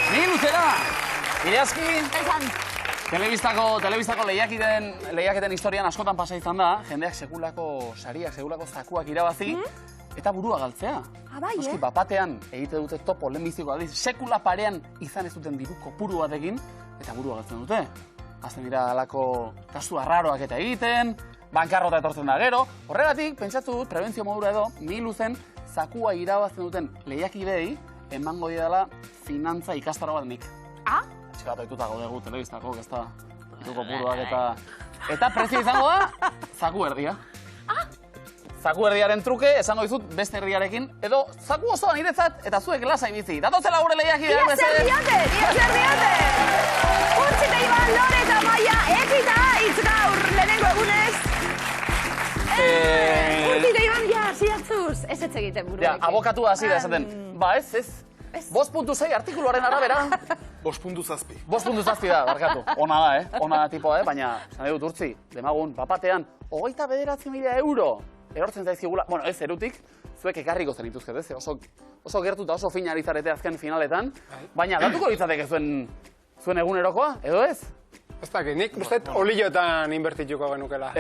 Luzera! Ileazki, telebistako lehiaketen historian askotan pasa izan da, jendeak sekulako sariak, sekulako zakuak irabazi, eta burua galtzea. Noski, bapatean egite dute topo lehenbiziko aldiz, sekula parean izan ez duten diru kopuru batekin, eta burua galtzen dute. Azten dira alako kasu arraroak eta egiten, bankarrota etortzen da gero. Horregatik, pentsatu dut, prebentzio modura edo, Miluzen zakua irabazten duten lehiakidei emango didala finantza ikastaro bat nik. Etxe bat oituta gaudegu telebistako, ez da, diru kopuruak eta prezio izango da, zaku erdia. Zaku erdiaren truke, esango dizut beste erdiarekin, edo zaku osoan niretzat eta zuek lasai bizi. Datozela gure lehiakideak bezala. Ia zer diote! Urtsita Iban, Lore eta Maia, ekita hitz gaur lehenengo egunez. Urtsita Iban, ja, zidatzuz, ez egiten buruekin. Abokatua hasi da esaten. Ba, ez. 5.6 artikuluaren arabera. 5.7. 5.7 da, barkatu. Ona da, ona da tipoa, baina, esan dut Urtzi, demagun, bapatean, 29.000 euro erortzen zaizkigula, bueno, ez erutik, zuek ekarriko zenituzket, ez? Oso gertuta, oso fina izarete azken finaletan, baina datuko litzateke zuen egunerokoa, edo ez? Ez dakit, nik uste olioetan inbertituko genukela.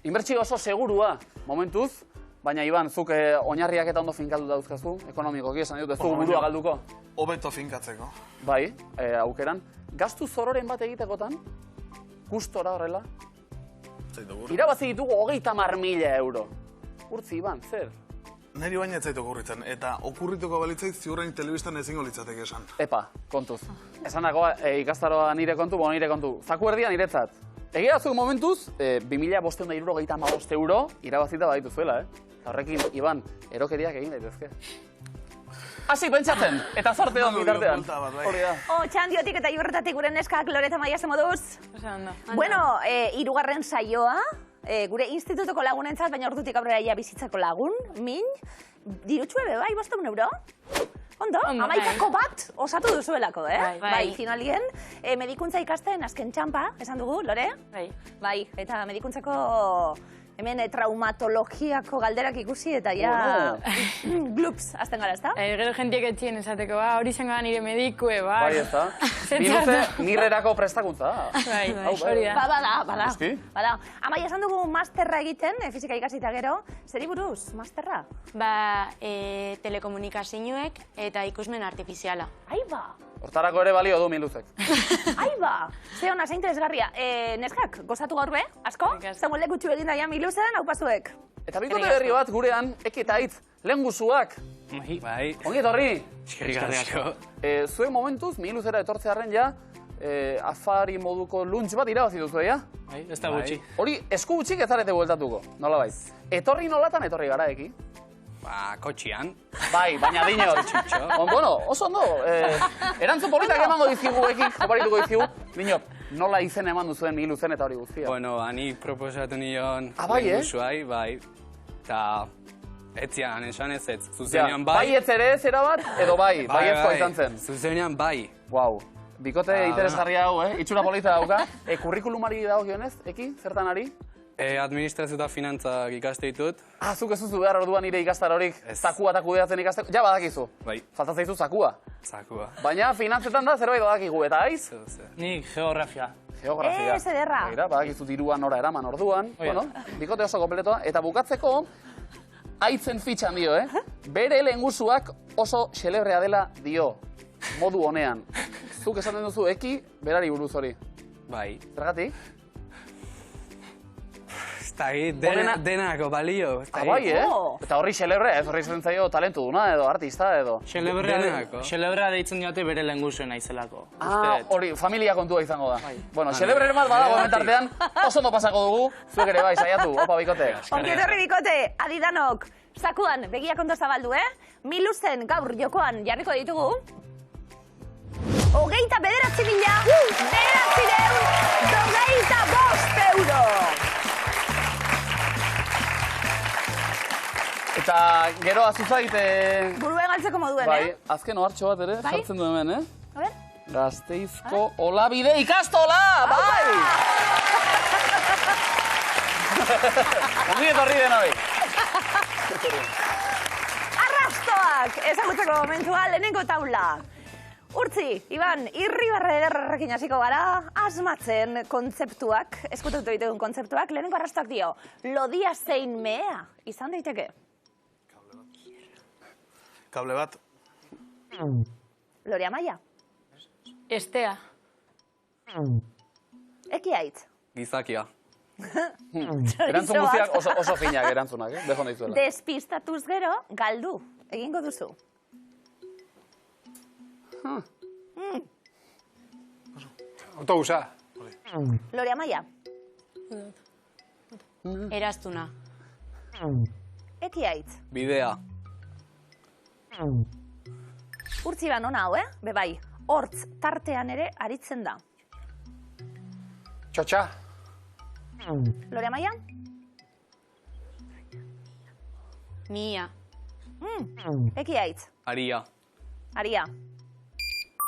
Inbertsio oso segurua, momentuz, baina Iban, zuk oinarriak eta ondo finkatu dauzkazu, ekonomikoki esan dut, ez dugu burua galduko. Hobeto finkatzeko. Bai, aukeran. Gastu zororen bat egitekotan, gustora horrela, irabazi ditugu 30.000 euro. Urtzi, Iban, zer? Neri baina ez zaitu okurritzen, eta okurrituko balitzait ziurrein telebistan ezingo litzateke esan. Epa, kontuz. Esanako ikastaroa nire kontu, nire kontu. Zaku erdia niretzat. Egia zuk momentuz, 2.575 euro irabazita baditu zuela, Horrekin, Iban, erokeriak egin daitezke. Hasi pentsatzen, eta zorte hon bitartean. Hori da. Txandiotik eta Iberretatik gure neskak, Lore eta Maia, ze moduz? Bueno, hirugarren saioa, gure institutoko lagunentzat, baina ordutik aurrera ia bizitzako lagun, min, dirutxue be, bai, 500 euro? Ondo, 11ko bat osatu duzuelako, Bai, finalien, medikuntza ikasten azken txampa, esan dugu, Lore? Bai, eta medikuntzako hemen traumatologiako galderak ikusi eta ja glups azten gara, ezta? Gero jentiek etxien esateko, hori zengo da nire medikue, bai. Bai, ezta? Biluze nirrerako prestakuntza. Bai, hori da. Bada. Amaia, esan dugu masterra egiten, fizika ikasita gero, zeri buruz, masterra? Telekomunikazioek eta ikusmen artifiziala. Aiba! Hortarako ere balio du Miluzek. Aiba! Ze hona, ze interesgarria. Neskak, gozatu gaur be, asko? Zemuel lekutxu egin daia Miluzen, haupasuek. Eta bikote berri bat gurean, eki eta hitz, lehen guzuak. Bai. Ongi etorri. Eskerrik asko. Zuen momentuz, Miluzera etortzearen ja, afari moduko lunch bat irabazi duzu, ja? Bai, ez da gutxi. Hori, esku gutxik ez zarete bueltatuko, nola bai. Etorri nolatan etorri gara, eki? Kotxian. Bai, baina dinot. Bueno, oso ondo. Erantzun politak emango dizigu, ekik, joparituko dizigu. Dinot, nola izen eman duzuen Miluzen eta hori guztia? Bueno, ani proposatu nion guzuai, bai. Eta etzian, esan ez ez. Zuzenean bai. Bai ez ere ez erabat, edo bai, baiezkoa izan zen. Zuzenean bai. Guau. Bikote interesgarria hau, itxura polita dauka. Kurrikulumari dagokionez, eki, zertan ari? Administrazio eta finantzak ikaste ditut. Zuk ez duzu behar orduan nire ikastarorik zakua eta kudeatzen ikasteko. Ja, badakizu. Bai. Falta zaizu zakua. Zakua. Baina finantzetan da zerbait badakigu, eta aiz? Nik geografia. Geografia. Ederra. Badakizu diruan nora eraman orduan. Bueno, bikote oso kompletoa. Eta bukatzeko, aitzen fitxan dio, Bere lehengusuak oso xelebrea dela dio. Modu honean. Zuk esaten duzu eki, berari buruz hori. Bai. Zergatik? Denako balio. Bai, Eta horri xelebre, ez horri izaten zaio talentu duna edo, artista edo. Xelebrea deitzen diote bere lehengusuen naizelako. Hori, familia kontua izango da. Bueno, xelebre bat badago hementartean, oso ondo pasako dugu, zuek ere bai, saiatu, opa bikote. Ongi etorri bikote, adidanok, zakuan, begiak ondo zabaldu, Miluzen gaur jokoan jarriko ditugu. 29.925 euro! Eta gero azuzait... Buruen galtzeko moduen, Bai, azken ohartxo bat ere, jartzen du hemen, A ver. Gasteizko Olabide ikastola, bai! Ongi etorri denoi. Arrastoak, ezagutzeko momentua, lehenengo taula. Urtzi, Iban, irribarre ederrekin hasiko gara, asmatzen kontzeptuak, eskututu ditugun kontzeptuak, lehenengo arrastoak dio, lodia zein mehea, izan daiteke? Kable bat. Lore Amaia. Estea. Eki aitz. Gizakia. Erantzun guztiak oso finak erantzunak, dejo nahi zuela. Despistatuz gero, galdu, egingo duzu. Autobusa. Lore Amaia. Eraztuna. Eki aitz. Bidea. Urtzi ban hona hau, Bebai, hortz tartean ere aritzen da. Txotxa. Lore Amaia? Mia. Eki aitz. Aria. Aria.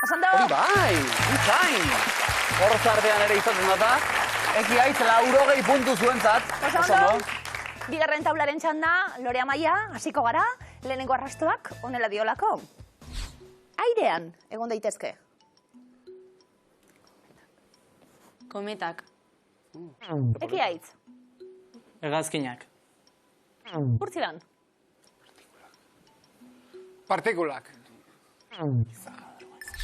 Osondo! Hori bai, bikain! Hortz artean ere izaten data, eki aitz 80 puntu zuentzat. Osondo! Bigarren taularen txanda, Lore Amaia, hasiko gara, lehenengo arrastoak honela diolako. Airean, egon daitezke. Kometak. Eki aitz. Hegazkinak. Urtziban. Partikulak.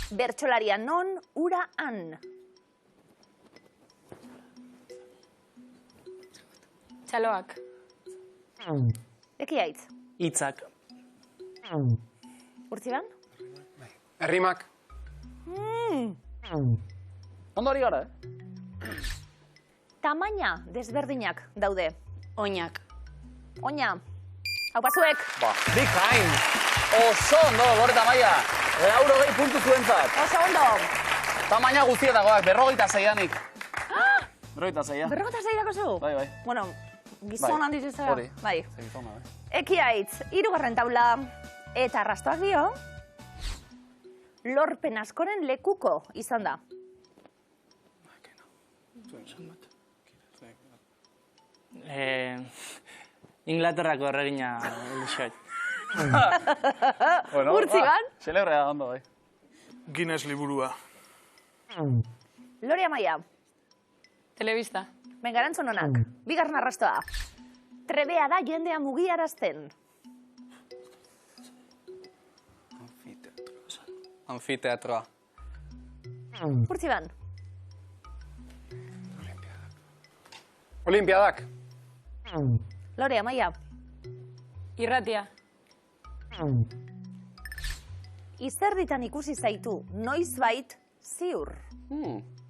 Bertxolaria non, ura han. Txaloak. Eki aitz. Hitzak. Urtziban? Errimak. Ondo hori gara, Tamaina desberdinak daude. Oinak. Oina. Hau pasuek. Ba, bikain! Oso ondo, Lore eta Amaia. 80 puntu zuentzat. Oso ondo. Tamaina guztietakoak, 46anik. Berrogeita zeia. Berrogeta zeidako zu? Bai. Bueno, gizon handi zuzera. Hori. Bai. Gizona, bai. Eki aitz, 3. taula eta arrastoak dio, lorpen askoren lekuko izan da. Inglaterrako erregina Elizabeth. Bueno, Urtziban? Celebrea ondo, bai. Guinness liburua. Lore Amaia, Telebista. bengarantzun honak, bigarren arrastoa. Trebea da jendea mugiarazten. Anfiteatroa. Urtziban, Olimpiadak. Lore Amaia, Irratia. izerditan ikusi zaitu, noizbait ziur.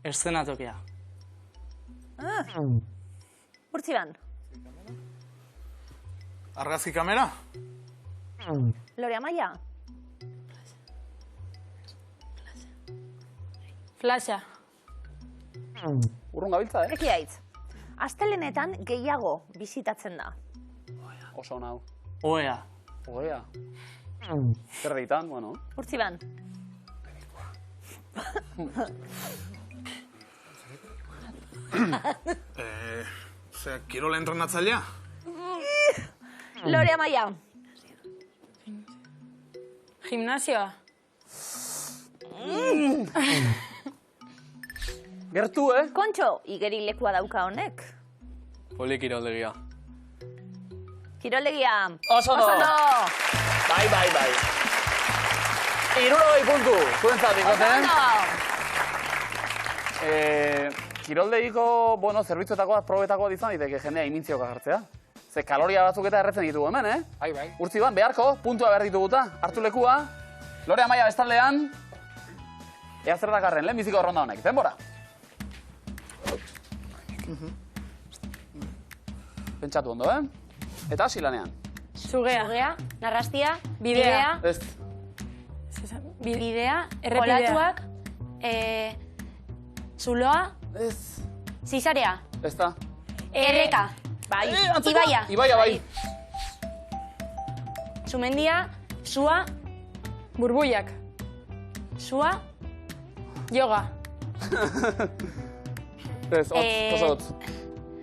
Eszenatokia. Urtziban, Argazki kamera? Lore Amaia, Flasha. Urrun gabiltza, eki aitz. Astelenetan gehiago bizitatzen da. Oso ona hau. Oea. Ogea. Zer egiten, bueno. Urtziban, Kirola entrenatzailea? Lore Amaia, Gimnasioa. Gertu, Kontxo, igeri lekua dauka honek. Polikiroldegia. Kiroldegia. Oso ondo. Bai. 60 puntu, zuentzat ikoten. Kiroldegiko, bueno, zerbitzuetakoa, probetakoa izan diteke jendea imintzioka jartzea. Ze kaloria batzuk eta erretzen ditugu hemen, Bai. Urtziban, beharko, puntua behar dituguta, hartu lekua. Lore Amaia bestaldean. Ea zer dakarren, lehenbiziko ronda honek, denbora. Pentsatu ondo, Eta hasi lanean. Zugea. Zugea, narrastia, Bidea. Ez, bidea, Errepidea. olatuak, zuloa, ez, zizarea, ez da. erreka, Bai. ibaia, Ibaia, bai. sumendia, sua, Burbuiak. sua, Yoga. Ez, oso hotz.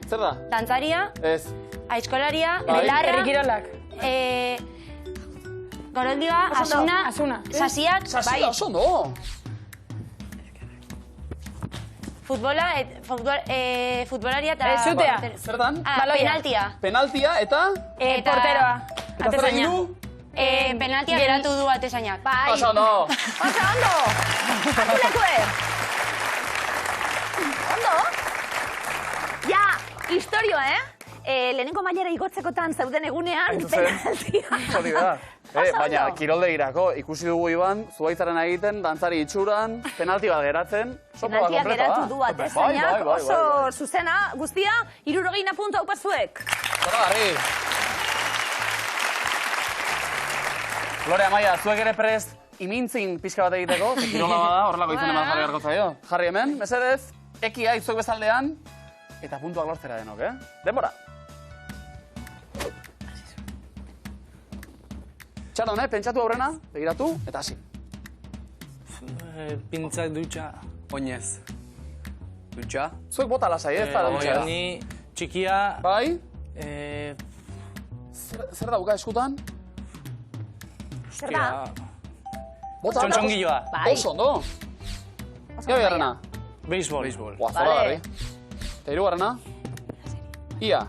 Zer da? dantzaria, Ez, aizkolaria, Bai. belarra, Herrikirolak. Goroldioa, Asuna, Sasiak, Sasia, oso ondo. futbolaria eta... Zutea. Zertan? Penaltia. Penaltia eta... Porteroa. Eta zer egin du? Penaltia geratu du atezainak. Bai. Oso ondo. Oso ondo. Akulekue. Ondo. Ja, historio, lehenengo mailara igotzekotan zeuden egunean, penaltia. Hori da. Baina, kiroldegirako, ikusi dugu Iban, zuaitzaren egiten, dantzari itxuran, penalti bat geratzen, sopa Penaltia kompletoa. geratu du atezainak, oso zuzena, guztia, 60 puntu haupazuek. Zoragarri. Lore, Amaia, zuek ere prest imintzin pixka bat egiteko, ze kirola bada, horrelako izan eman jarri garko zaio. Jarri hemen, mesedez, ekia izuek bezaldean, eta puntuak lortzera denok, Denbora. Txaron, pentsatu aurrena, begiratu, eta hasi. Pintzak dutxa. Oinez. Dutxa. Zuek bota lasai, ez da dutxa. Ni txikia... Bai? Zer dauka eskutan? Zer da? Bota. Txontxongiloa. Oso ondo. Gero garrana. Beisbol. Boa, zoragarri. Eta hirugarrena? Ia.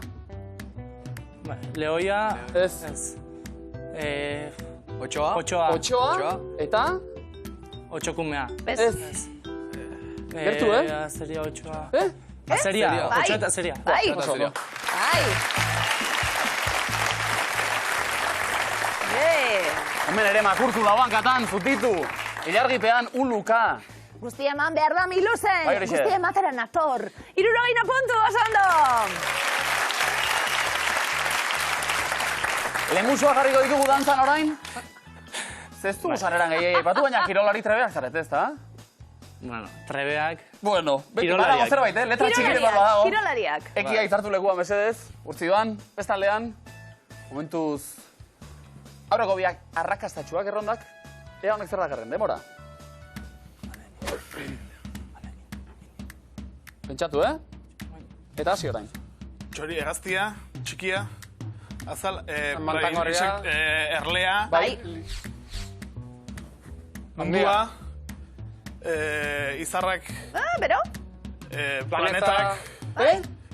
Lehoia... Ez. Otxoa. Otxoa. Eta? Otxokumea. Ez. Gertu, Azeria otxoa. Azeria. Otxoa eta azeria. Bai. Oso ondo. Bai. Hemen ere makurtu lauankatan, zutitu. Ilargipean, uluka. Guztia eman behar da Miluzen. Bai, horixe. Guztia ematera nator. 60 puntu, oso ondo. Lengusua jarriko ditugu dantzan orain? Zestu sarreran gehiagei aipatu, baina kirolari trebeak zaret, ez da? Bueno, trebeak... Bueno, beti badago zerbait, letra txikiren bat badago. Kirolariak. Ekia itzartu lekua mesedez, urtzi doan, bestaldean, momentuz... Aurreko biak arrakastatxuak errondak, ea honek zer dakarren, demora. Pentsatu, Eta hasi orain. Txori, hegaztia, txikia, azal, Mantangorria. erlea, Bai. mundua, izarrak, Bero? planetak,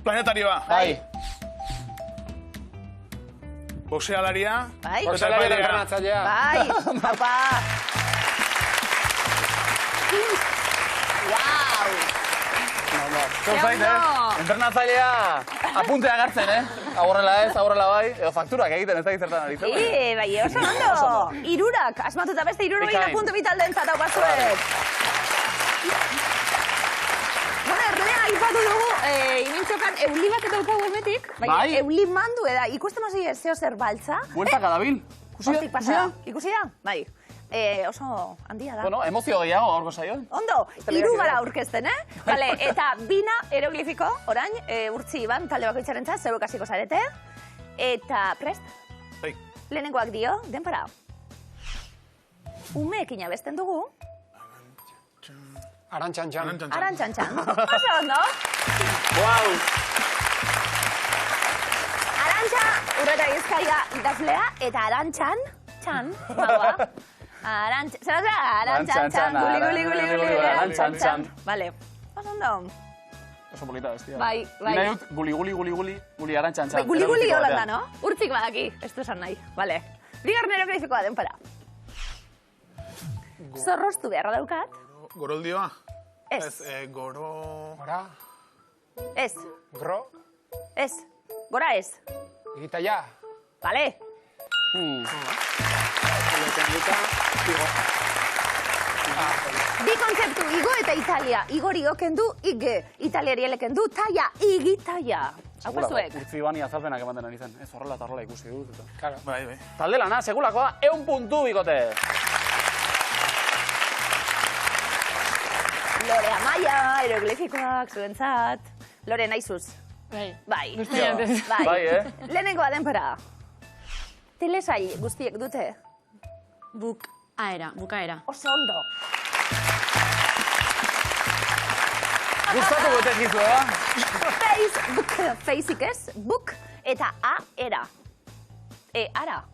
planetarioa, Bai. boxealaria, Bai. Boxealariaren entrenatzailea. Bai. Papa. Wow. Zeu zait, entrenatzailea apuntea gartzen, Agorrela ez, agorrela bai, edo fakturak egiten ez da izertan ari zen. Bai, oso ondo. Irurak, asmatuta beste 60 puntu bitalden zatau batzuek. Bueno, erlea aipatu dugu, imintzokan euli bat eta daukagu hemetik, baina euli mandu eda, ikusten mazi zeo zer baltza. Bueltaka dabil. Hortik pasa, ikusi da? Bai. Oso handia da. Bueno, emozio gehiago gaurko saioan. Ondo, 3 gara aurkezten, Vale, eta bina eroglifiko, orain, urtzi Iban, talde bakoitzaren txat, zeuek hasiko zarete. Eta prest? Bai. Lehenengoak dio, denpara. Umeekin abesten dugu. Arantxan-txan. Arantxan-txan. Oso ondo. Wow! Arantxa, Urreta Bizkaia idazlea, eta Arantxan, txan, magoa. Arantxan-txan, guli-guli-guli-guli, Arantxan-txan. Vale, oso ondo. Oso polita bestia. Bai, bai. Nahi dut guli-guli-guli arantxan-txan. Guli-guli holanda, no? Urtzik badaki, ez du esan nahi. Vale. Bigarren eroglifikoa denpara. Zorroztu beharra daukat. goroldioa. Ez. Goro... Gora. Ez. Gro. Ez. Gora ez. Egitaia. Vale. Bi kontzeptu, igo eta Italia. Igori okendu, ige. Italiari elekendu, taia, igitaia. Hau pazuek. Urtzi bani azalpenak ematen ari zen. Ez horrela eta horrela ikusi dut. Claro. Bai. Talde lana, segulakoa, 100 puntu bikote. Lore Amaia, eroglifikoak, zuentzat. Lore, naizuz. Bai. Bai. Guztia antes. Bai. Bai, Lehenengoa denpara. Telesai guztiek dute. Bukaera. Oso ondo. Gustatu gotek gizu, Faceik ez, book eta A era. Ara.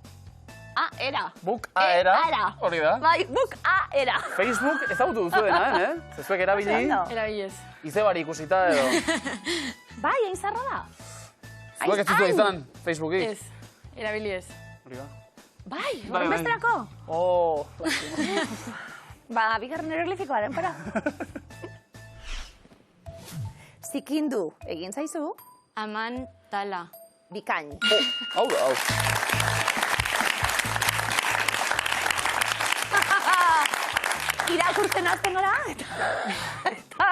A-era. Book-a-era. Hori da. Bai, book-a-era. Facebook ezagutu duzu dena, Zezuek erabili. Erabiliz. Izebari ikusita edo. Bai, hain zarra da. Zuek ez duzu izan, Facebookik. Ez, erabili ez. Hori da. Bai, horren besterako. Ba, bigarren eroglifikoa denpora. Zikindu egin zaizu. Aman tala. Bikain. Hau da, hau. Irakurtzen azten gara, eta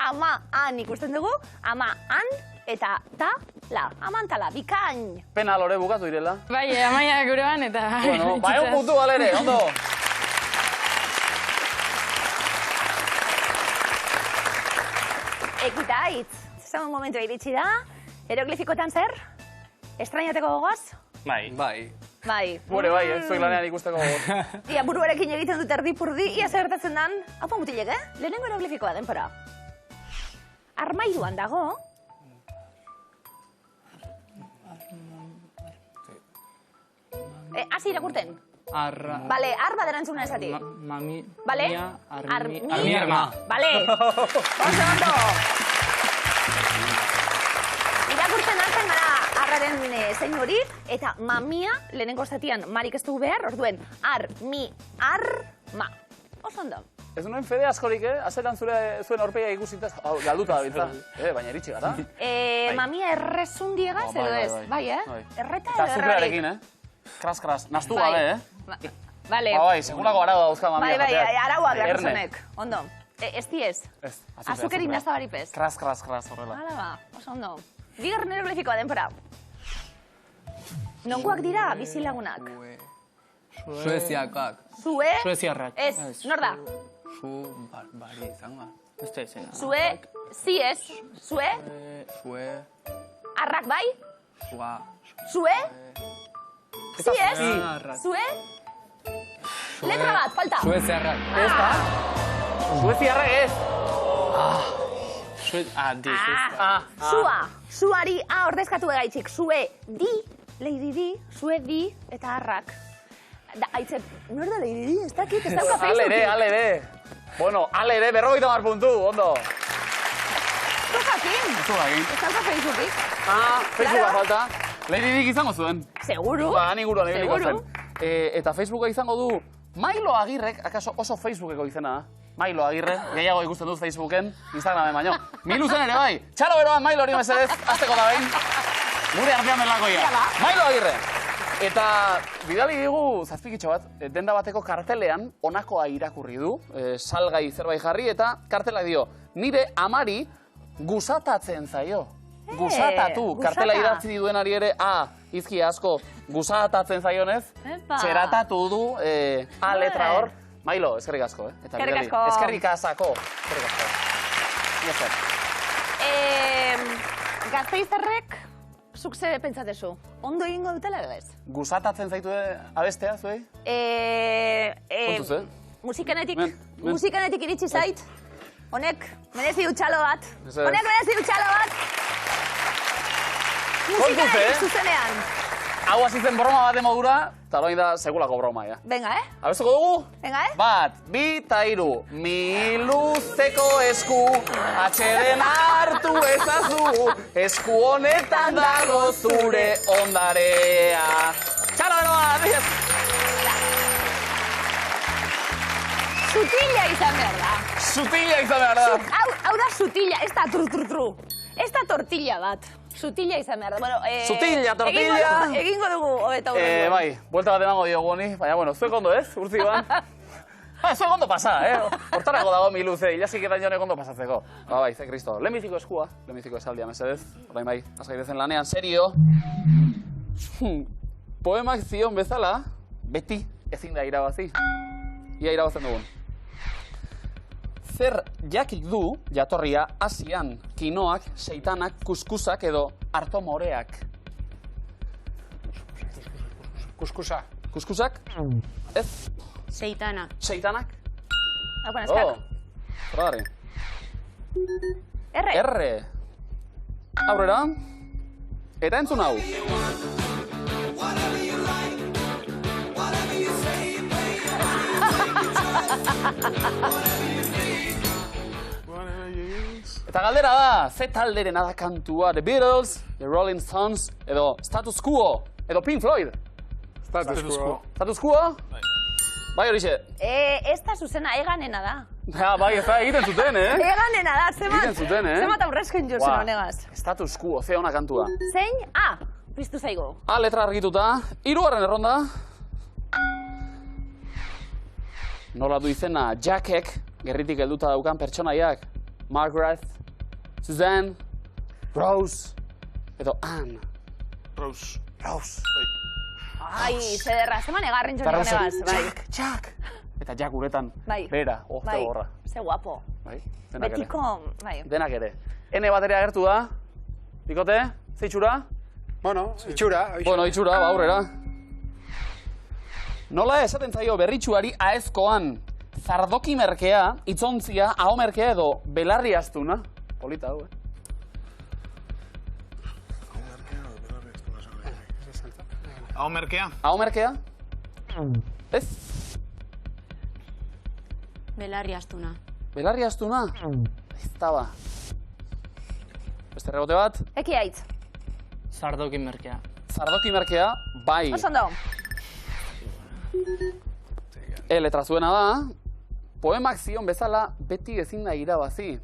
ama-an ikusten dugu, ama-an eta ta-la, amantala, bikain. Pena lore bukatu irela. Bai, amaia gurean eta... Bueno, bai, un puntu galere, ondo. Ekitaitz, zezagun momentua iritsi da, eroglifikotan zer? Estrainateko gogoz? Bai. Bai. Bai. Gure bai, zuek lanean ikusteko. Ia buruarekin egiten dut erdi-purdi, ia zer gertatzen dan, haupa mutilek, lehenengo eroglifikoa denpora. Armairuan dago. Hasi irakurten. Arra... Bale, arba derantzuna esati. Mami... Bale? Armi... Bale. Oso. Irakurtzen hartzen gara arraren zein hori, eta mamia, lehenengo zatian marik ez dugu behar, orduen, ma. Oso ondo. Ez nuen fede askorik, azeran zuen aurpegia ikusita, galduta da bitza. Baina iritsi gara. Mamia errezundiegaz edo ez, bai, Erreta edo errarik. Eta zukrearekin, Kras, nastu gabe, Bale. Bai, segulako arau dauzka mamia jateak. Bai, araua behar Erne. zunek. Ondo. Ez diez? Ez. Azukerin naztabaripez. Kras, horrela. Hala ba, oso ondo. Bigarren eroglifikoa denpora. Nongoak dira bizilagunak? Sueziakoak. Zue? Sueziarrak. Ez, nor da? Bari izango. Ez da izan. Zue, zi ez. Zue? Sue... Arrak bai? Sua... Zue? Zi ez? Arrak. Zue? Letra bat, falta. Sueziarrak. Ez da? Sueziarrak ez. Zua. Zuari A ordezkatu egaitzik. Zue di, Lady Di, zue di eta arrak. Da, haitze, nor da Lady Di? Ez dakit, ez dauka Facebookik. Alere. Bueno, alere, 50 puntu, ondo. Zukakin. Ez dauka Facebookik. Facebooka falta. Lady Dik izango zuen. Seguru. Inguruan ibiliko Seguru. zen. Eta Facebooka izango du, Mailo Agirrek, akaso oso Facebookeko izena da. Mailo Agirre, gehiago ikusten dut Facebooken, Instagramen baino. Milu zen ere bai. Txalo beroan Mailo hori mesedez, azteko da behin. Gure artean belakoia. Mailo Agirre. Eta bidali digu zazpikitxo bat, denda bateko kartelean honakoa irakurri du, salgai zerbait jarri, eta kartelak dio, nire amari gusatatzen zaio. Gusatatu, kartela idatzi duenari ere, izki asko, gusatatzen zaionez, txeratatu du A letra hor. Mailo, eskerrik asko, Eta eskerrik asko. Eskerrik asako. Eskerrik asko. Gazteizarrek, zuk zer pentsatezu? Ondo egingo dutela edo ez? Gusatatzen zaitu abestea, zuei? Kontuz, Musikanetik iritsi zait. Honek, merezi utxalo bat. Musikanetik zuzenean. Hau hasi zen broma bat modura, eta hori da segulako broma, Venga, Abestuko dugu? Venga, Bat, bi eta hiru. Mi luzeko esku, atxeden hartu ezazu, esku honetan dago zure ondarea. Txalo beroa, adiez! Sutila izan behar da. Sutila izan behar da. Hau da sutila, ez da tru. Ez da tortilla bat. Sutila izan behar da. Bueno, Sutila, tortilla. Egingo dugu, hobeto horretu. Bai, buelta bat emango diogu honi, baina, bueno, zuek ondo ez, urtzikoan. Zuek ondo pasa, Hortarako dago mi luze, ilasiketan jonek ondo pasatzeko. Bai, ze kristo. Lehenbiziko eskua, lehenbiziko esaldia, mesedez. Orain bai, azkairezen lanean, serio. Poemak zion bezala, beti ezin da irabazi. Ia irabazen dugun. Zer jakik du, jatorria, Asian, kinoak, seitanak, kuskusak edo artomoreak. Kuskusa. Kuskusak? Ez? Seitana. Seitanak? Hau eskak. Zordari. R. R. Aurrera. Eta entzun hau. Whatever you like, whatever Eta galdera da, ze talderen da kantua? The Beatles, The Rolling Stones, edo Status Quo, edo Pink Floyd? Status Quo. Status Quo? Bai horixe. Ez da zuzena, eganena da. Ja, bai, ez da egiten zuten, Eganena da, Egiten zuten, zemat aurrezken jo zen honegaz. Status Quo, ze ona kantua. Zein? A, piztu zaigu. A letra argituta, 3. erronda. Nola du izena Jackek, gerritik helduta daukan pertsonaiak. Margaret, Suzanne, Rose, edo Anne. Rose. Ai, zederra, zeman egarren jo honegaz. Jack. Eta Jack uretan, Bai. bera, ze gorra. Ze guapo. Bai, denak ere. Betiko, bai. Denak ere. N bateria agertu da. Bikote, ze itxura? Bueno, itxura. Bueno, itxura, ba, aurrera. Nola esaten zaio berritxuari aezkoan zardoki merkea, itzontzia, aho merkea edo belarri astuna? Polita, hau, Hau merkea? Aho merkea? Ez? Belarri astuna. Belarri astuna? Ez da ba. Beste rebote bat? Eki aitz. Zardoki merkea. Zardoki merkea, bai. Oso ondo. Letra zuena da, poemak zion bezala beti ezin da irabazi.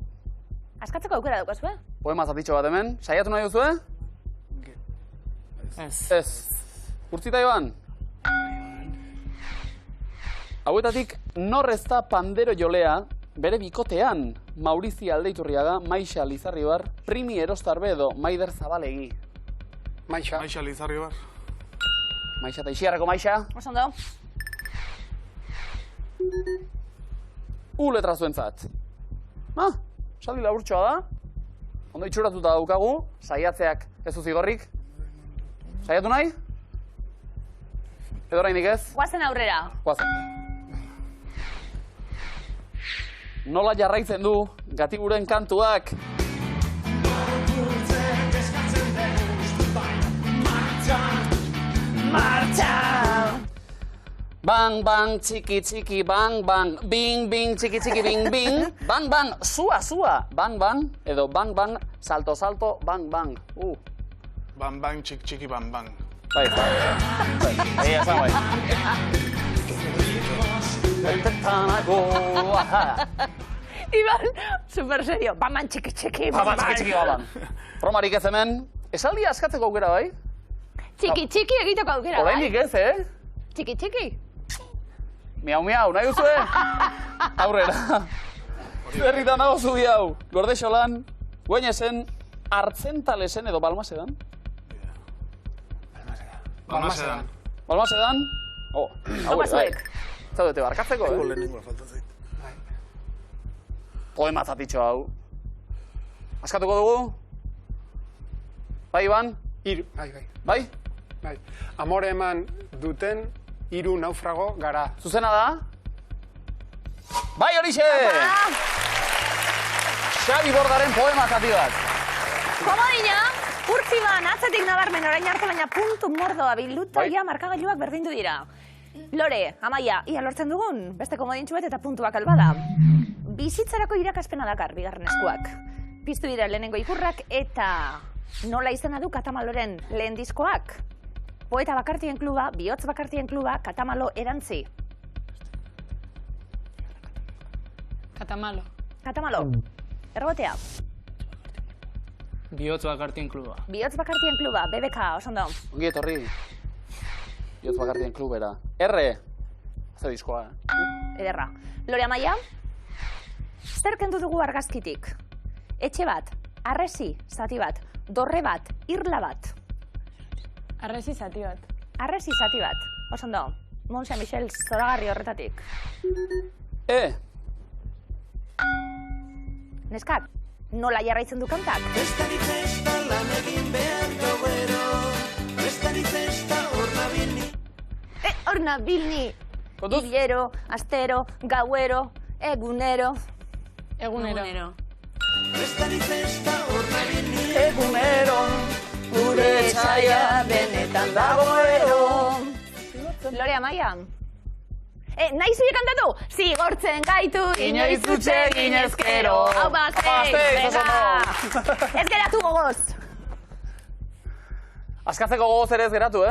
Askatzeko aukera daukazue? Poema zatitxo bat hemen, saiatu nahi duzue? Ez. Urtzita Iban? Hauetatik nor ez da pandero jolea, bere bikotean, Maurizia Aldeiturriaga, Maixa Lizarribar, Primi Erostarbe edo Maider Zabalegi. Maixa. Maixa Lizarribar. Maixa eta Ixiarreko Maixa. Oso ondo. Letra zuentzat. Saldi laburtsoa da. Ondo itxuratuta daukagu, saiatzeak ez zigorrik. Saiatu nahi? Edo oraindik ez? Guazen aurrera. Guazen. Nola jarraitzen du Gatiguren kantuak? Martxa! Bang, bang, txiki, txiki, bang, bang, bing, bing, txiki, txiki, bing, bing, bang, bang, sua, sua, bang, bang, edo bang, bang, salto, salto, bang, bang. Bang, bang, txiki, txiki, bang, bang. Bai, bai, esan bai. Iban, super serio. Baman txiki txiki, baman. Baman txiki txiki, baman. Bromarik ez hemen, esaldi askatzeko aukera bai? Txiki txiki egiteko aukera bai? Oraindik ez, Txiki txiki. Miau, miau, nahi duzue? Aurrera. Zerritan hau zubi hau. Gordexolan, Guainesen, Artzentalesen edo Balmasedan? Balmasedan. Balmasedan? Topazuek. Zaudete barkatzeko, Lehenengoa falta zait. Poema zatitxo hau. Askatuko dugu? Bai, Iban? Bai? Bai? Amore eman duten 3 naufrago gara. Zuzena da? Bai, horixe! Xabi Bordaren poema zati bat. Komodina, Urtziban, atzetik nabarmen orain arte, baina puntu mordoa bilduta ja markagailuak berdindu dira. Lore, Amaia, ia lortzen dugun, beste komodintxu bat eta puntuak albada. Bizitzarako irakaspena dakar, bigarren eskuak. Piztu dira lehenengo ikurrak eta nola izena du Katamaloren lehen diskoak. Poeta bakartien kluba, bihotz bakartien kluba, Katamalo erantzi. Katamalo. Katamalo, errotea. Bihotz bakartien kluba. Bihotz bakartien kluba, BBK, oso ondo. Ongi etorri. Bihotz bakartien klubera. R. Ze diskoa, Ederra. Lore Amaia, zer kendu dugu argazkitik? Etxe bat, arresi, zati bat, dorre bat, irla bat. Arresi zati bat. Arresi zati bat. Oso ondo. Mont Saint-Michel zoragarri horretatik. E. Neskak, nola jarraitzen du kantak? Bestari festa lan egin behar gauero, bestari festa hor nabilni. Hor nabilni. Hilero, astero, gauero, egunero. Egunero. Bestari festa hor nabilni. Egunero, gure etxaia benetan dagoero. Lore Amaia. nahi zuik kantatu? Zigortzen gaitu, inoiz utxe ginezkero. Hau Gasteiz, venga. Ez geratu gogoz. Askatzeko gogoz ere ez geratu,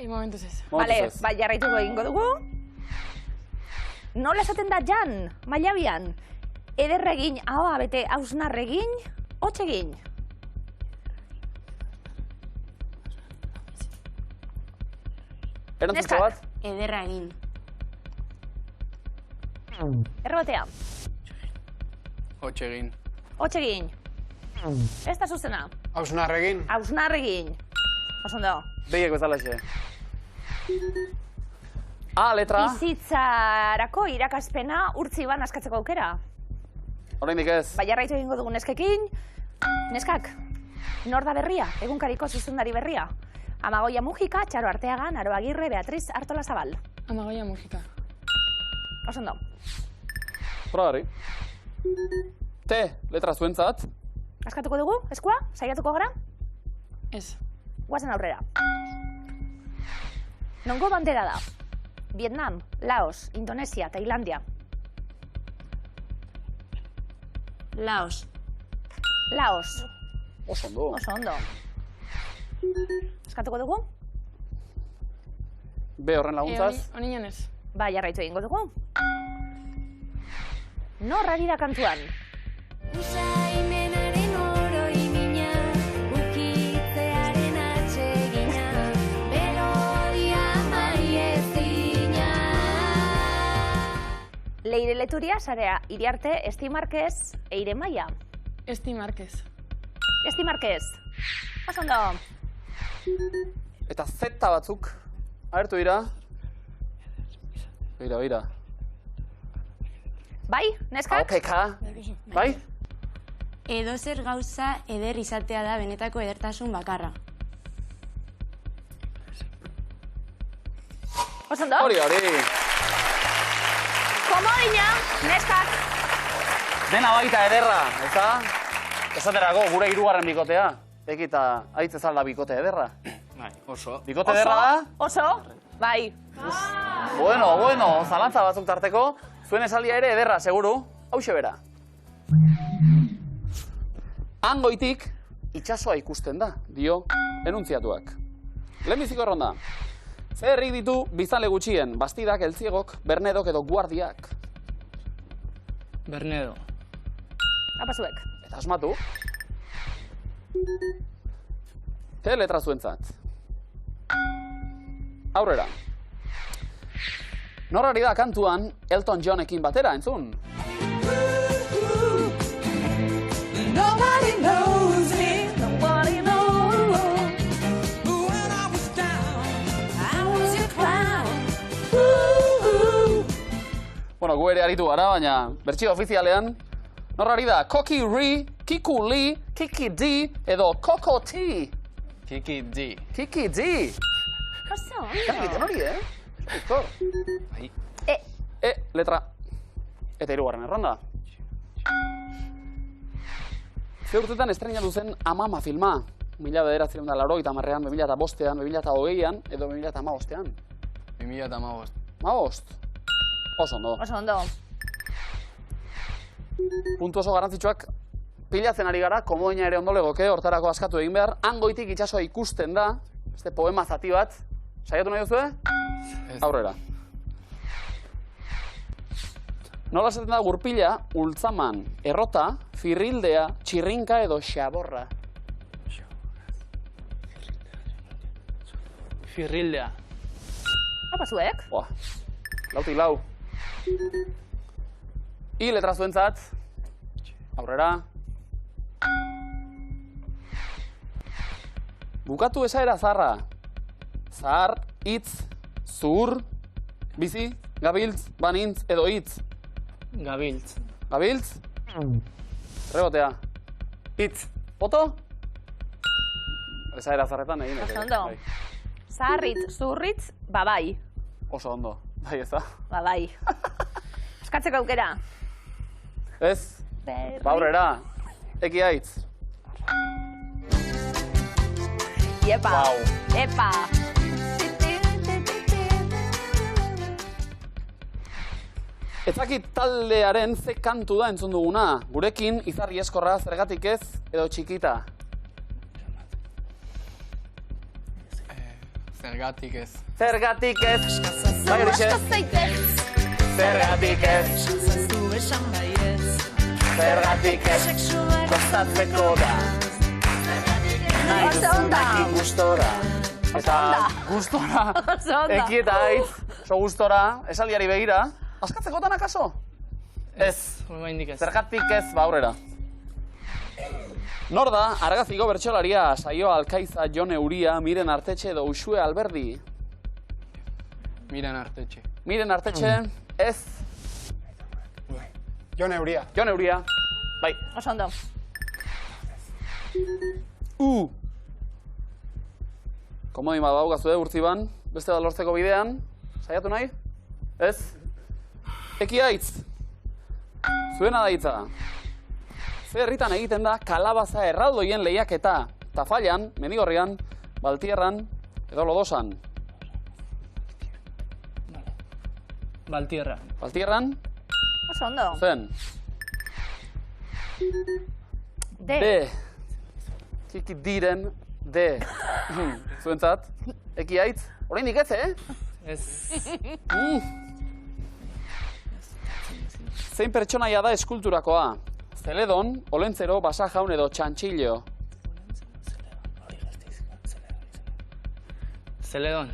Momentuz ez. Vale, jarraituko egingo dugu. Nola esaten da jan, mailabian? Ederregin, ahoa bete, hausnarregin, hotxegin. Erantzutxo bat? Ederra egin. Errotea. Hotxegin. Hotxegin. Ez da zuzena. Hausnarregin. Hausnarregin. Osondo. Begiek bezalaxe. A, letra. Bizitzarako irakaspena urtzi ban askatzeko aukera. Oraindik ez. Jarraitu egingo dugu neskekin. Neskak, nor da berria, egunkariko zuzendari berria. Amagoia Mujika, Txaro Arteaga, Naro Agirre, Beatriz Artolazabal. Amagoia Mujika. Osondo. Probari. T, letra zuentzat. Askatuko dugu, eskua? Saiatuko gara? Ez. Guazen aurrera. Nongo bandera da? Vietnam, Laos, Indonesia, Tailandia. Laos. Laos. Oso ondo. Oso ondo. Eskatuko dugu? B, horren laguntzaz. Onion ez. Jarraitu egingo dugu. Nor ari da kantuan? Usaimenaren oroimina, ukitzearen atsegina, melodia maiezina. Leire Leturia, Sarea Iriarte, Esti Marquez, Eire Maia. Esti Marquez. Esti Marquez. Oso ondo. Eta Z batzuk. Agertu dira. Beira. Bai, neskak? AOKK. Bai? Edozer gauza eder izatea da benetako edertasun bakarra. Oso ondo. Hori. Komodina, neskak. Dena baita ederra, eta? Esaterako gure 3. bikotea. Ekita aitz ezalda bikote ederra. Bai, oso. Bikote ederra da? Oso, bai. Bueno, zalantza batzuk tarteko. Zuen esaldia ere ederra, seguru. Hauxe bera. Hangoitik itsasoa ikusten da, dio enuntziatuak. Lehenbiziko erronda. Zer herrik ditu biztanle gutxien, Bastidak, Eltziegok, Bernedok edo Guardiak? Bernedo. Apasuek. Eta asmatu. Te letra zuentzat. Aurrera. Nor ari da kantuan Elton Johnekin batera, entzun? Nobody knows me, nobody knows. But when I was down, I was a clown. Bueno, gu ere aritu gara, baina bertsio ofizialean. Nor ari da Koki Ri, Kiku Li, Kiki D edo Koko T. Kiki D. Kiki D. Oso Egiten hori, Victor. Bai. Letra. Eta 3. erronda. Ze urtetan estreinatu zen Amama filma. 1980an, 2005an, 2020an edo 2015an. 2015. 15? Oso ondo. Oso ondo. Puntu oso garrantzitsuak pilatzen ari gara, komodina ere ondo legoke, hortarako askatu egin behar. Hangoitik itsasoa ikusten da, beste poema zati bat. Saiatu nahi duzue? Aurrera. Nola esaten da gurpila, ultzaman, errota, firrildea, txirrinka edo xaborra? Firrildea. Apasuek. Boa, lautik lau. I letra zuentzat. Aurrera. Bukatu esaera zaharra. Zahar, hitz, zuhur, bizi, gabiltz, banintz edo hitz. Gabiltz. Gabiltz? Rebotea. Hitz. Foto? Esaera zaharretan egin. Oso ondo. Zaharritz, zurritz, babai. Oso ondo. Bai, ez da? Babai. Eskatzeko aukera. Ez? Aurrera. Eki haitz. Iepa. Epa. Ezakit taldearen ze kantu da entzun duguna. Gurekin, izarri eskorra, zergatik ez, edo txikita. Zergatik ez. Zergatik ez. Bai, horixe. Zergatik ez. Zergatik ez. Kostatzeko da. Naiz zunekin gustora. Eta gustora. Eki eta aitz. So gustora. Esaldiari begira. Askatzekotan akaso? Ez. Zergatik ez, ba aurrera. Nor da, Argaziko bertsolaria, Saio Alkaiza, Jon Euria, Miren Artetxe edo Uxue Alberdi? Miren Artetxe. Miren Artetxe, ez? Jon Euria. Jon Euria, bai. Oso ondo. Komodin bat daukazu, Urtziban, beste bat lortzeko bidean. Saiatu nahi? Ez? Eki aitz. Zuena da hitza. Ze herritan egiten da kalabaza erraldoien lehiaketa. Tafallan, Mendigorrian, Baltierran edo Lodosan. Baltierra. Baltierran? Oso ondo. Zen? D. Kiki diren D. Zuentzat? Eki aitz? Oraindik ez, Ez. Zein pertsonaia da eskulturakoa? Zeledon, Olentzero, Basajaun edo Txantxillo. Zeledon.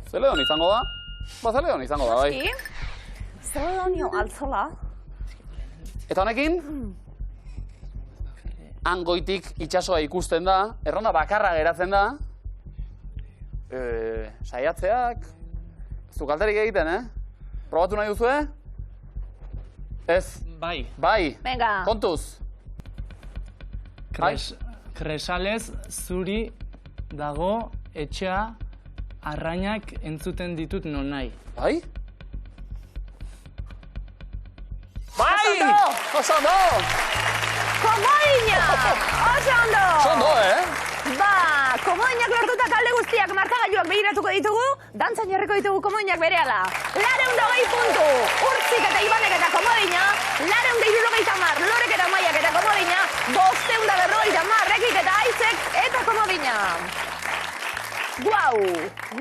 Zeledon izango da? Ba, Zeledon izango da, bai. Zeledonio altzola. Eta honekin? Hangoitik itsasoa ikusten da, erronda bakarra geratzen da. Saiatzeak, zukalterik egiten, Probatu nahi duzue? Ez. Bai. Bai. Venga. Kontuz. Kresalez zuri dago etxea arrainak entzuten ditut non nahi. Bai? Bai! Oso ondo! Komodina! Oso ondo! Oso ondo, Ba, komodinak lortuta talde guztiak markagailuak begiratuko ditugu, dantzan jarriko ditugu komodinak berehala. 220 puntu, Urtzik eta Ibanek eta komodina, 270, Lorek eta Maiak eta komodina, 250, Rekik eta Aitzek eta komodina. Guau!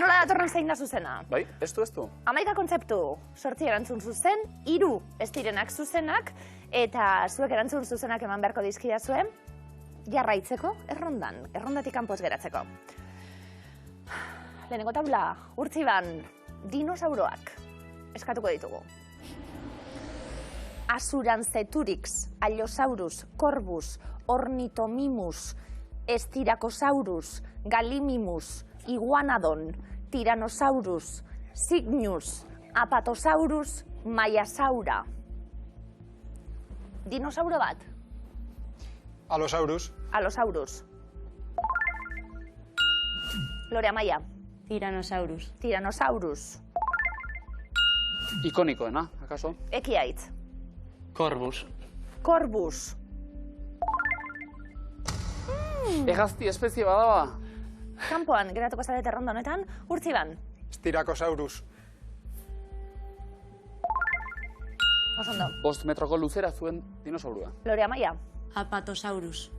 Nola datorren zein da zuzena? Bai, ez du. 11 kontzeptu, 8 erantzun zuzen, 3 ez direnak zuzenak, eta zuek erantzun zuzenak eman beharko dizkidazue, jarraitzeko, errondatik kanpoz geratzeko. Lehenengo tabla, Urtziban, dinosauroak eskatuko ditugu. Asuranceturix, Allosaurus, Corvus, Ornithomimus, Styracosaurus, Gallimimus, Iguanodon, Tyrannosaurus, Cygnus, Apatosaurus, Maiasaura. Dinosauro bat? Allosaurus. Allosaurus. Lore Amaia. Tyrannosaurus. Tyrannosaurus. Ikonikoena, akaso? Eki aitz. Corvus. Corvus. Egazti espezie badaba? Kanpoan, geratuko zarete erronda honetan, Urtziban. Styracosaurus. Oso ondo. 5 metroko luzera zuen dinosaurua. Lore Amaia. Apatosaurus.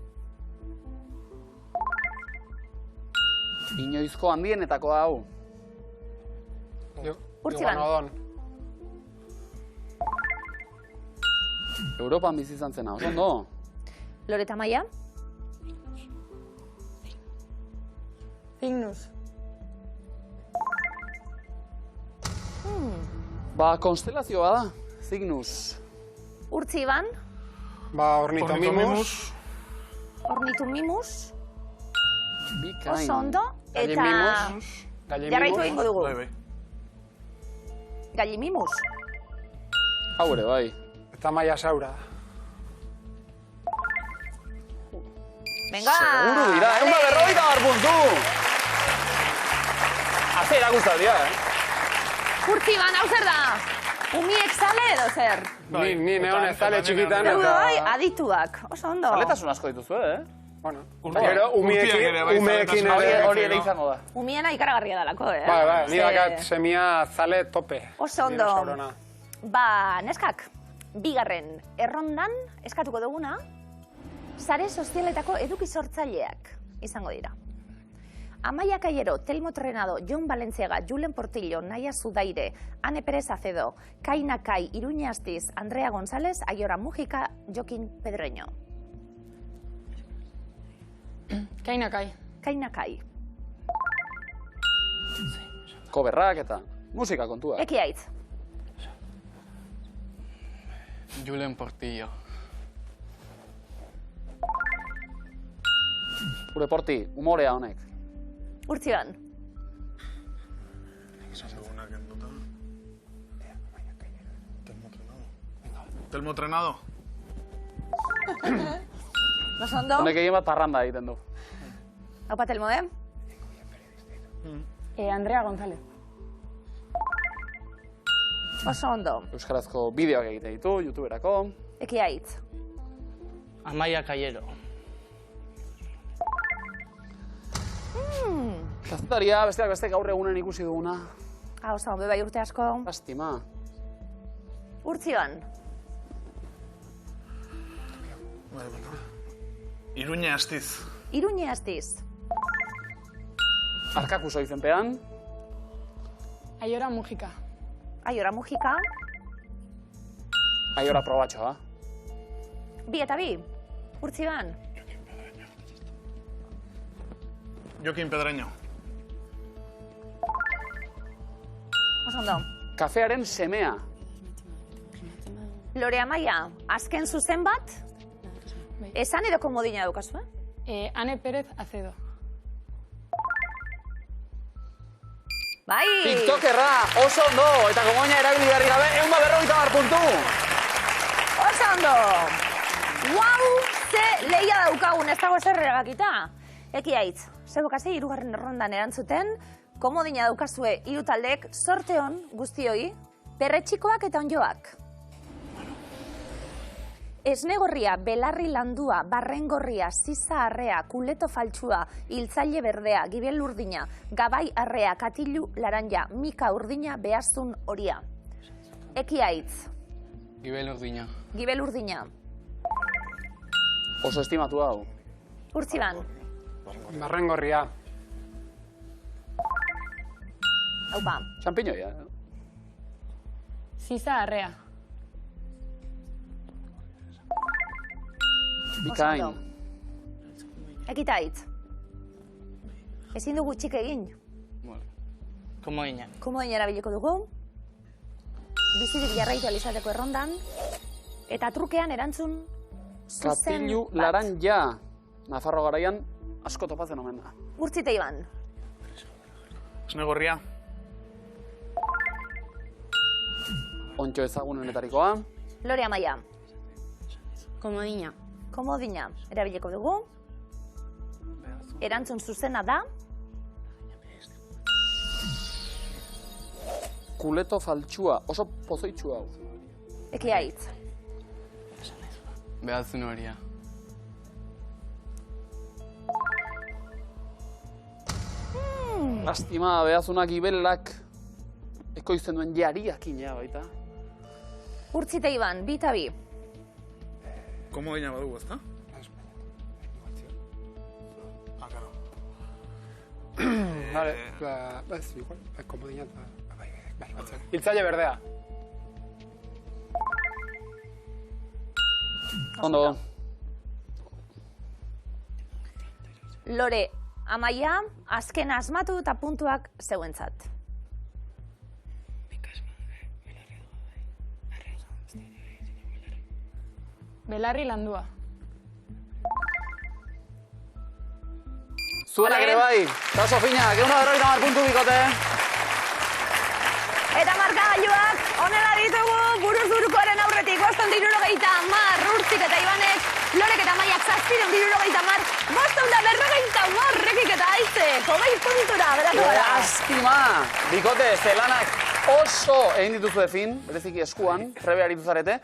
Inoizko handienetakoa hau. Urtziban. Iguanodon. Europan bizi izan zena, oso ondo. Lore eta Amaia. Cygnus. Ba, konstelazioa da, Cygnus. Urtziban. Ba, Ornithomimus. Ornithomimus. Bikain. Oso ondo. Eta jarraitu egingo dugu. Gallimimus. Hau ere, bai. Eta Maiasaura. Venga! Seguru dira, 150 puntu! Azera guztatia, Urtziban, hau zer da? Umiek zale edo zer? Ni neon zale txikitan eta... Bai, adituak, oso ondo. Zaletasun asko dituzu, Bueno, gero umeekin hori ere izango da. Umiena ikaragarria dalako, Bai, ni dakat semia zale tope. Oso ondo. Ba, neskak, bigarren errondan eskatuko duguna, sare sozialetako eduki sortzaileak izango dira. Amaia Caiero, Telmo Trenado, Jon Balenciaga, Julen Portillo, Naia Zudaire, Ane Pérez Acedo, Kaina Kai, Iruña Astiz, Andrea González, Aiora Mujica, Jokin Pedreño. Kaina Kai. Kaina Kai. Koberrak eta musika kontua. Eki aitz. Julen Portillo. Gure Porti, humorea honek. Urtziban. Seguna kenduta. Telmo Trenado. Oso ondo? Honek egin bat parranda egiten du. Haupa Telmo, Andrea González. Oso ondo. Euskarazko bideoak egite ditu, youtuberako. Eki aitz. Amaia Caiero. Kazetaria, besteak beste gaur egunen ikusi duguna. Oso ondo, bai urte asko. Lastima. Urtziban. Iruña Astiz. Iruña Astiz. Arkakuso izenpean. Aiora Mujica. Aiora Mujica. Aiora probatxoa. Bi eta bi. Urtziban. Jokin Pedreño. Oso ondo. Kafearen semea. Lore Amaia, azken zuzen bat, esan edo komodina daukazu, Ane Pérez Acedo. Bai! TikTokerra, oso ondo, eta komoina erabili berri gabe, 150 puntu! Oso ondo! Guau, ze lehia daukagun, ez dago zer erabakita. Eki aitz, zebokasi hirugarren errondan erantzuten, komodina daukazue hiru taldek, sorte on guztioi, perretxikoak eta onjoak. Esnegorria, belarri landua, barrengorria, ziza arrea, kuleto faltsua, hiltzaile berdea, gibel urdina, gabai arrea, katilu laranja, mika urdina, behazun horia. Eki aitz. Gibel urdina. Gibel urdina. Oso estimatu hau. Urtziban. Barrengorria. Haupa. Txampiñoia. Ziza arrea. Bikain. Ekitaitz. Ezin dugu txik egin. Komodina. Komodina erabiliko dugu. Bizirik jarraitu alizateko errondan. Eta trukean erantzun zuzen Katilu bat. laranja. Nafarro garaian asko topatzen omen da. Urtzite Iban. Esnegorria. Ontxo ezagunenetarikoa. Lore Amaia. Komodina. Komodina erabiliko dugu. Erantzun zuzena da. Kuleto faltsua, oso pozoitxu hau. Eki aitz. Behazun horia. Lastima, behazunak ibelak ekoizten duen jariak inea baita. Urtzite Iban, bi eta bi. Komodina badugu, ezta? Claro. Vale, ez, igual, komodina eta... Hiltzaile berdea. Ondo. Lore Amaia, azken asmatu eta puntuak zeuentzat. Belarri landua. Zuenak ere bai, kaso finak, 150 puntu bikote. Eta markagailuak honela ditugu buruz burukoaren aurretik. 570, Urtzik eta Ibanek, Lorek eta Amaiak 770, 550, Rekik eta Aitzek, 20 puntura, beratu gara. Lastima! Bikote, zelanak oso egin dituzue fin, bereziki eskuan, trebe aritu zarete.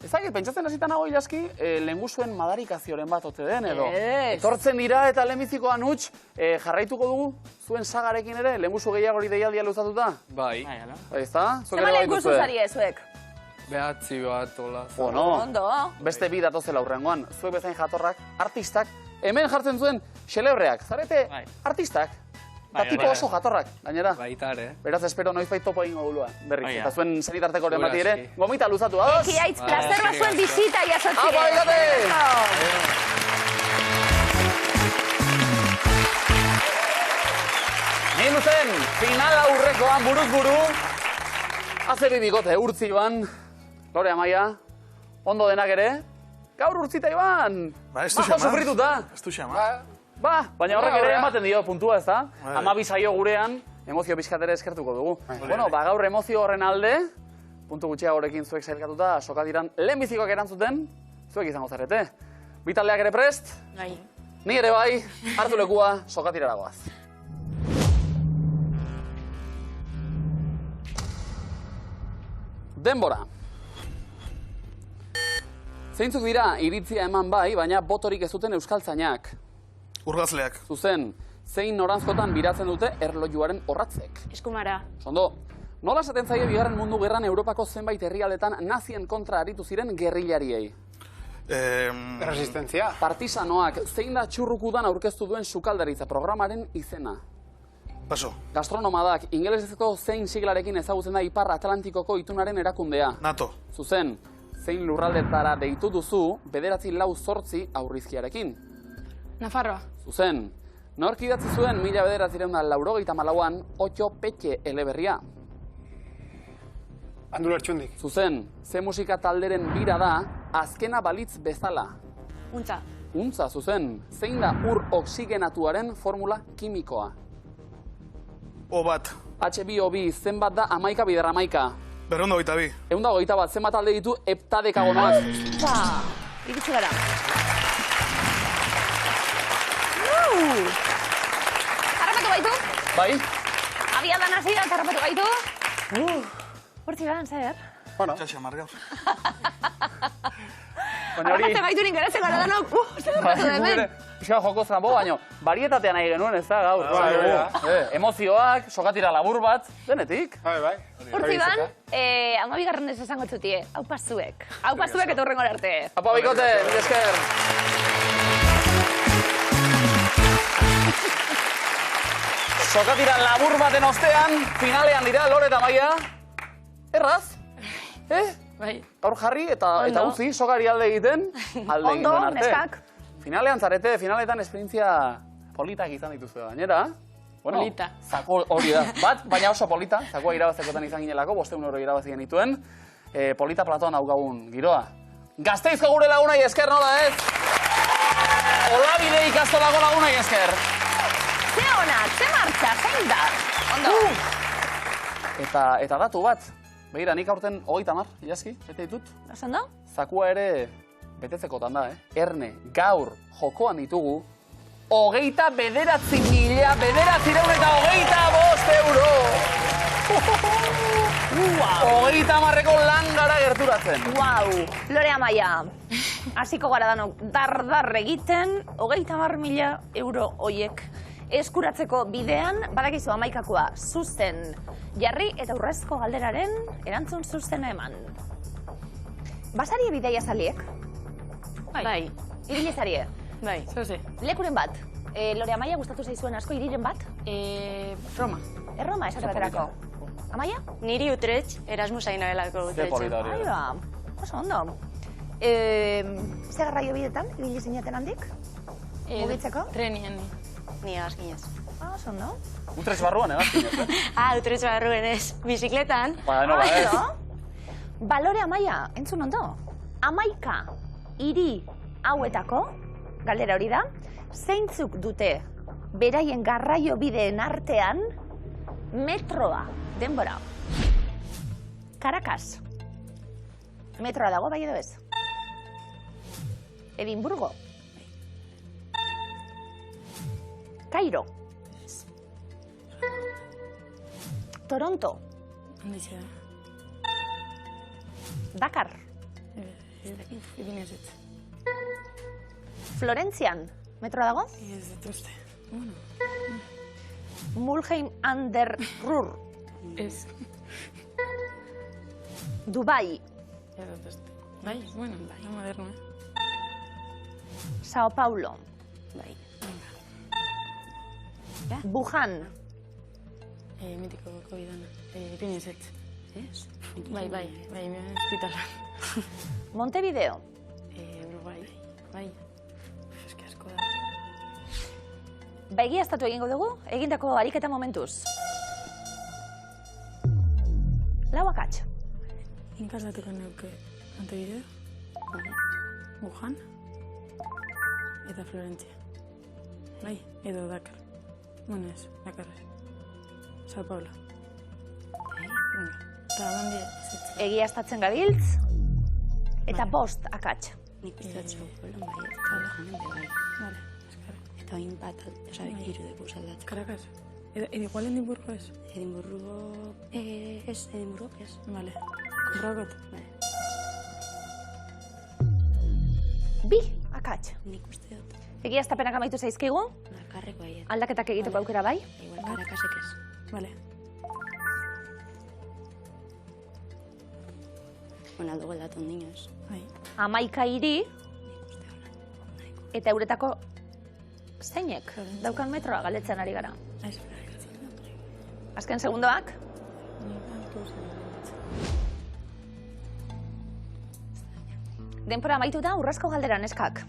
Ezagit, pentsatzen hasitan nago ilaski, lehengusuen madarikazioren bat ote den edo. Etortzen dira eta lehenbizikoan huts, jarraituko dugu zuen sagarekin ere, lehengusu gehiagori deialdia luzatuta? Bai. Bai, ezta? Zema lehengusu zari ezuek? Behatzi bat, hola. Bueno, Ondo. beste bi datozela aurrengoan. Zuek bezain jatorrak, artistak, hemen jartzen zuen xelebreak. Zarete, artistak. Eta tipo oso jatorrak, gainera. Baita ere. Beraz, espero noizbait topo egingo gulua, berriz. Oia. Eta zuen senitarteko ere bati ere, Seguraski. gomita luzatu, ados? Kiaitz, placer bat zuen bizita jasotzi. Apa, bigate! Egin duzen, final aurrekoan buruz buru, azeri bigote urtzi joan, Lore Amaia, ondo denak ere, gaur urtzita iban, Ba, ez du bajo xamar. sufrituta. Ez du xamar. Ba, baina horrek ere ematen dio puntua, ez da? 12 saio gurean, emozio pixkat ere eskertuko dugu. Bueno, ba, gaur emozio horren alde, puntu gutxiagorekin zuek sailkatuta, sokatiran lehenbizikoak erantzuten, zuek izango zarete. Bi taldeak ere prest, Bai. ni ere bai, hartu lekua, sokatirara goaz. Denbora. Zeintzuk dira iritzia eman bai, baina botorik ez duten euskaltzainak. Urgazleak. Zuzen, zein noranzkotan biratzen dute erlojuaren orratzek. Eskumara. Ondo, nola esaten zaie Bigarren Mundu Gerran Europako zenbait herrialdetan nazien kontra aritu ziren gerrillariei? Resistentzia. Partisanoak zein da txurrukudan aurkeztu duen sukaldaritza programaren izena? Paso. Gastronomadak ingelesezko zein siglarekin ezagutzen da Ipar Atlantikoko itunaren erakundea? NATO. Zuzen, zein lurraldetara deitu duzu 9-4 aurrizkiarekin? Nafarroa. Zuzen, nork idatzi zuen 1984an Otxo Petxe eleberria? Andulo Ertxundik. Zuzen, ze musika talderen bira da azkena balitz bezala? Untza. Untza, zuzen, zein da ur oxigenatuaren formula kimikoa? O bat. H2O2 zenbat da 11 bider 11? 222. 121 bat, zenbat alde ditu heptadekagonoak? Ba, iritsi gara. Harrapatu baitu? Bai? Abiadan hasi da, harrapatu baitu? Hortzi ban, zer? Bueno. Txaxa margauz. Harrapatu baitu nik garatzen gara danok. Zer harrapatu da hemen? Pixka joko zanbo, baina varietatea nahi genuen, ez da, gaur. Emozioak, sokatira labur bat, denetik. Bai. Hortzi ban, 12 ez esango txutie. Hau pazuek. Hau pazuek eta hurrengo arte. Apa, bikote, mila esker. Sokatira labur baten ostean, finalean dira, Lore eta Amaia. Erraz? Bai. Gaur jarri eta utzi, sokari alde egiten, alde egin Ondo, duen arte. neskak. Finalean zarete, finaletan esperientzia politak izan dituzue gainera. Bueno, Polita. Zako hori da. Bat, baina oso polita, zakoa irabaztekotan izan ginelako, 500 euro irabazi genituen. Polita platoan daukagun giroa. Gasteizko gure lagunai esker, nola ez? Olabide ikastolako lagunai esker. Ze onak, ze martxa, zein da? Ondo. Eta datu bat. Begira, nik aurten 30, ilaski, bete ditut. Ondo? Zakua ere betetzekotan da, Erne, gaur jokoan ditugu 29.925 euro! 30ko lan gara gerturatzen. Wow, Lore Amaia. Hasiko gara danok dar egiten, 30.000 euro hoiek eskuratzeko bidean, badakizu 11koa zuzen jarri eta urrezko galderaren erantzun zuzena eman. Basarie bideia zaliek? Bai. Ibile zarie? Bai. Zoze. Lekuren bat? Lore Amaia gustatu zaizuen asko iriren bat? Roma. Roma, esate baterako. Amaia? Niri Utrecht, Erasmus ainabelako Ze Utrechten. polita hori. Ai ba, oso ondo. Ze garraio bidetan, ibili zineten handik? Mugitzeko? Trenien. Ni agazkinez. Oso ondo. Utrecht barruan, egazkinez, Utrecht barruen ez. Bizikletan. Ba, ez. Balore Amaia, entzun ondo. 11 hiri hauetako, galdera hori da, zeintzuk dute beraien garraio bideen artean metroa, denbora. Caracas. Metroa dago, bai edo ez? Edimburgo. Kairo. Toronto. Handizia. Dakar. Ibinez ez. Florentzian. Metroa dago? Ez dut uste. Mulheim an der Ruhr. Ez. Dubai. Ez dut beste. Bai, bueno, bai, moderno, Sao Paulo. Bai. Wuhan. Mitiko COVID-ana. Pinizet. Ez? Bai, hospitalan. Montevideo. Bai. Eski asko da. Egiaztatu egingo dugu, egindako ariketa momentuz. Lau akats. Inkasatuko neuke Montevideo, Wuhan eta Florentzia. Bai, edo Dakar. Bueno, ez, Dakar ez. Sao Paulo. Venga, eta bandi ez. Egiaztatzen gabiltz, eta 5 akats. Nik uste dut Sao Paulo, bai, eta Wuhanen bai. Vale, eskerra. Eta oin bat, hiru dekuz aldatzen. Caracas. Igual Edimburgo ez? Edimburgo... Ez, Edimburgo ez. Vale. Komprobakot? Vale. 2 akats. Nik uste dut. Egiaztapenak amaitu zaizkigu, Dakarrek bai. aldaketak egiteko aukera bai. Igual Caracasek ez. Vale. Bueno, aldo goldatu ondinoz. Bai. 11 hiri, eta euretako zeinek daukan metroa galdetzen ari gara. Ez. Azken segundoak. Denpora amaitu da urrezko galdera neskak.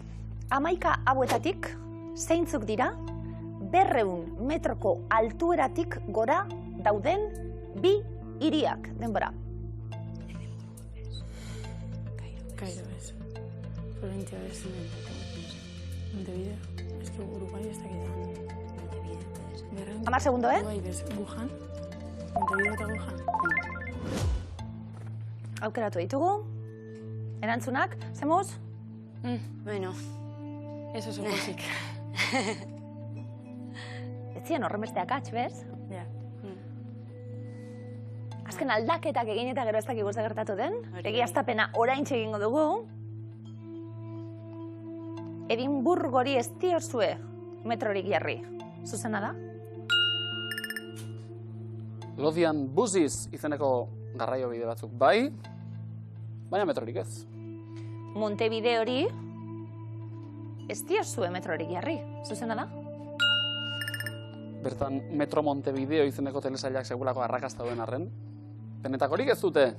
11 hauetatik zeintzuk dira 200 metroko altueratik gora dauden 2 hiriak. Denpora. Kairo ez. Florentzia ez. Montevideo. Ez que Uruguai ez dakidan. Montevideo. 10 segundo, Uruguai bez, Wuhan. Montevideo eta Wuhan. Aukeratu ditugu. Erantzunak, zemuz? Bueno. Ez oso pozik. Ez ziren horrenbeste akats, bez? Ja. Azken aldaketak egin eta gero ez dakigu zer gertatu den. Egiaztapena oraintxe egingo dugu. Edimburgori ez diozue metrorik jarri. Zuzena da? Lothian Buses izeneko garraio bide batzuk bai, baina metrorik ez. Montevideori ez diozue metrorik jarri. Zuzena da? Bertan Metro Montevideo izeneko telesailak segulako arrakasta duen arren. Benetakorik ez dute.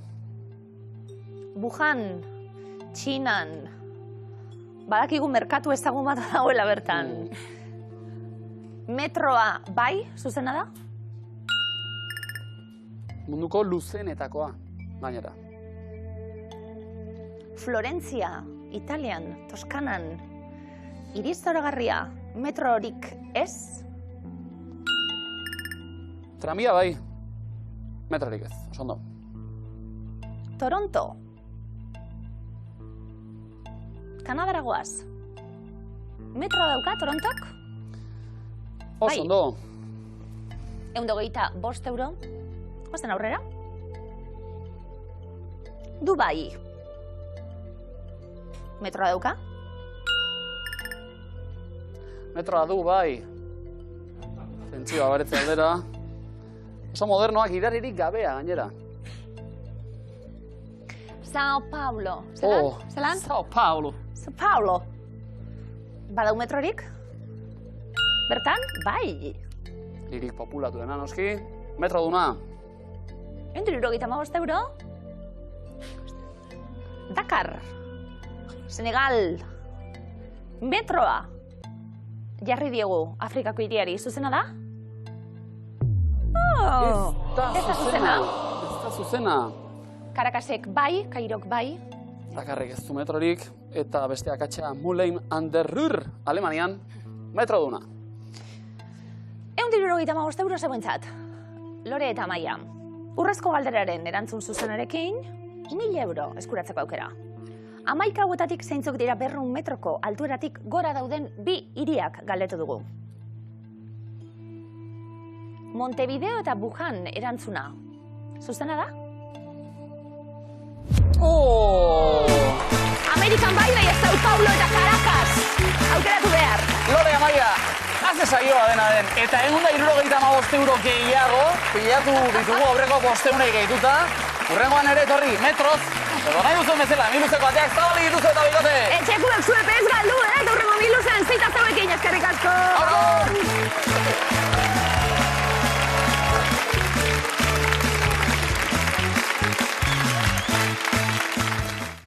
Wuhan, Txinan, badakigu merkatu ezagun bat dagoela bertan. Metroa bai, zuzena da? Munduko luzenetakoa, gainera. Florentzia, Italian, Toskanan, hiri zoragarria, metrorik ez? Tramia bai, metrorik ez, oso ondo. Toronto, Kanadara goaz. Metroa dauka Torontok? Oso ondo. 125 euro. Goazen aurrera. Dubai. Metroa dauka? Metroa du bai. Zentzioa baretze aldera. Oso modernoak idaririk gabea, gainera. Sao Paulo. Zelan? Sao Paulo. Sao Paulo. Badau metrorik? Bertan? Bai. Lirik populatu dena, noski. Metro duna. 175 euro. Dakar. Senegal. Metroa. Jarri diegu Afrikako hiriari. Zuzena da? Oh! Ez da zuzena. Ez da zuzena. Caracasek bai, Kairok bai. Dakarrek ez du metrorik, eta beste akatsa Moulin an der Ruhr, Alemanian, metro duna. 175 euro zeuentzat. Lore eta Maia. Urrezko galderaren erantzun zuzenarekin, 1000 euro eskuratzeko aukera. 11 hauetatik zeintzuk dira 200 metroko altueratik gora dauden 2 hiriak galdetu dugu. Montevideo eta Wuhan erantzuna. Zuzena da? Amerikan bai, baina Sao Paulo eta Caracas. Aukeratu behar. Lore Amaia, haze saioa dena den, eta 175 euro gehiago, pilatu ditugu aurreko 500 gehituta, urrengoan ere etorri, metroz, Edo nahi duzuen bezala, Miluzeko ateak zabalik dituzu eta bikote! Etxekuek zuep ez galdu, gaurrengo Miluzen zita zauekin eskerrik asko! Aurro!